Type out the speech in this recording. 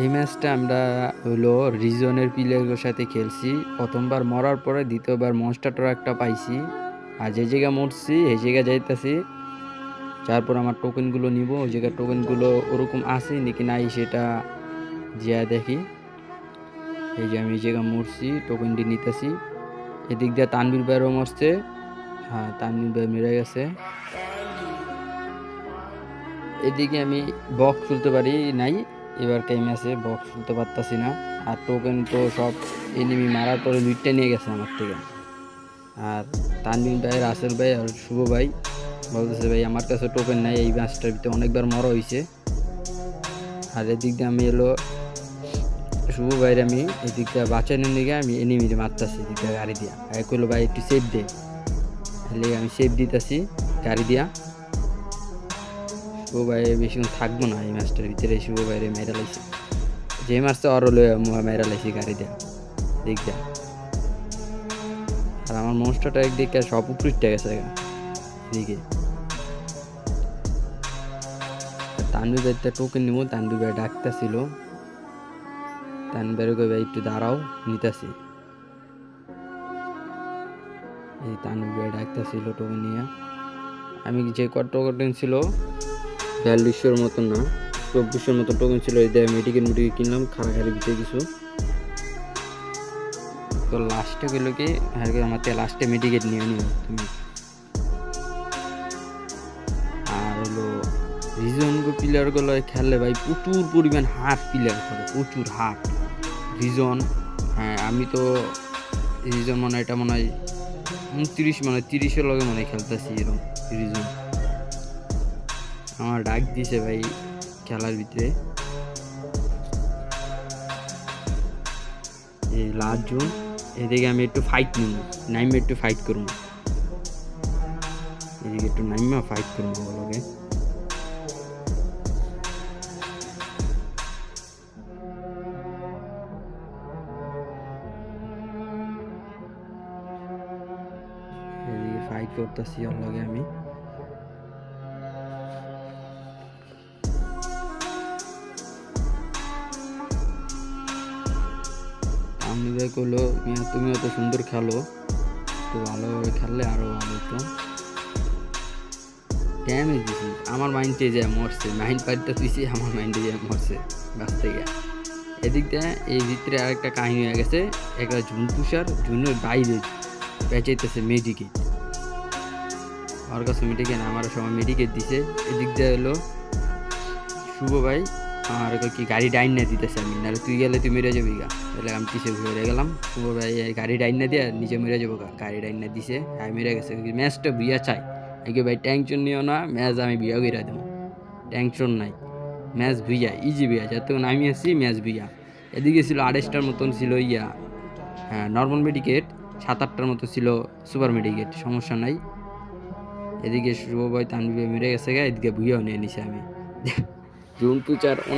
এই ম্যাচটা আমরা হইলো রিজনের প্লেয়ারের সাথে খেলছি। প্রথমবার মরার পরে দ্বিতীয়বার মনস্টার একটা পাইছি। আর যে জায়গা মরছি এই জায়গা যাইতেছি, তারপর আমার টোকেনগুলো নিব। ওই জায়গায় টোকেনগুলো ওরকম আছে নাকি নাই সেটা যা দেখি। এই যে আমি এই জায়গা মরছি, টোকেনটি নিতেছি। এদিক দিয়ে তানভীর ভাইয়েরও মরছে। হ্যাঁ, তানভীর ভাই মেরে গেছে। এদিকে আমি বক্স খুলতে পারি নাই, এবার টাইম আছে বক্স খুলতে পারতাছি না। আর টোকেন তো সব এনিমি মারার পরে লুটটা নিয়ে গেছে আমার থেকে। আর তানভীর ভাই, রাসেল ভাই আর শুভ ভাই বলতেছে ভাই আমার কাছে টোকেন নাই, এই ম্যাচটার ভিতরে অনেকবার মরা হয়েছে। আর এদিক দিয়ে আমি এলো শুভ ভাইয়ের আমি এদিক দিয়ে বাঁচানোর দিকে আমি এনিমিরে মারতাছি এদিক দিয়ে গাড়ি দিয়া। আর কইলো ভাই একটু সেফ দে, তাহলে আমি সেফ দিতেছি গাড়ি দিয়া। শুভ ভাই বেশিক্ষণ থাকবো না এই ম্যাচটার ভিতরে। শুভ ভাইরে মেরা লাইছে, যে মারছে আরো মেরা লাইছি গাড়ি দিয়া দিক দিয়া। আর আমার মনস্টারটা একদিকে সব উপরে উঠে গেছে এদিকে। তানভীর ভাইতে টোকেন নিব, তানভীর ভাই ডাকতেছিল। তানভীর ভাই একটু দাঁড়াও, নিতেছি। এই তানভীর ভাই ডাকতেছিল টোকেন নিয়ে। আমি যে টোকেন ছিল 4200 মতন না 2400 মতো টোকেন ছিল, এই দিয়ে মেডিকেল কিনলাম খাড়াখাড়ি ভিতরে কিছু। তো লাস্টে গেলো কি আমার লাস্টে মেডিকেট নিয়ে নিও তুমি। আর হলো রিজন প্লেয়ারগুলো খেললে ভাই প্রচুর পরিমাণ হার্ট প্লেয়ার করে, প্রচুর হার্ট রিজন। হ্যাঁ, আমি তো রিজন মনে হয় এটা মনে হয় 29 মানে 30-এর লগে মনে হয় খেলতেছি এরকম রিজন। আমার ডাক দিছে ভাই খেলার ভিতরে। এই লাস্ট জুন এদিকে আমি একটু ফাইট নিব, নাইমে একটু ফাইট করবো, এদিকে একটু নাইমা ফাইট করবো ওগুলোকে। এদিকে ফাইট করতেছি ওর লগে আমি। আমি ভাই কইলো মিয়া তুমি অত সুন্দর খেলো, তো ভালোভাবে খেললে আরো ভালো হতো। ড্যামেজ দিছি, আমার মাইন্ডে যে মরছে, মাইন্ড পাইটটা তুইছি আমার মাইন্ডে যে মরছে গাছ থেকে। এদিক দিয়ে এই ভিতরে আরেকটা কাহিনী হয়ে গেছে। একটা ঝুন তুষার ঝুনের বাইরে বেঁচাইতেছে মেডিকেট, আমার কাছে মেডিকেট আমার সময় মেডিকেট দিছে। এদিক দিয়ে এলো শুভ ভাই আমার কি গাড়ি ডাইন না দিতেছে, আমি নাহলে তুই গেলে তুই মেরে যাবি গা, তাহলে আমি পিছিয়ে ঘুরে গেলাম। শুভ ভাই গাড়ি ডাইন না দিয়ে নিজে মেরে যাবো গা, গাড়ি ডাইন না দিছে, হ্যাঁ মেরে গেছে। ম্যাচটা বিয়া চাই আগে ভাই, টেনশন নিও না, ম্যাচ আমি বিয়া করে দেবো, টেনশন নাই। ম্যাচ ভিয়া ইজি ভিয়া, যতক্ষণ আমি আসছি ম্যাচ ভিয়া। এদিকে ছিল 28টার মতন ছিল ইয়া, হ্যাঁ নর্মাল মেডিকেট, 7-8টার মতো ছিল সুপার মেডিকেট, সমস্যা নাই। এদিকে শুভ ভাই তানভীর মেরে গেছে গা, এদিকে ভুইয়াও নিয়ে নিছে আমি। জুন 2-4 অনেক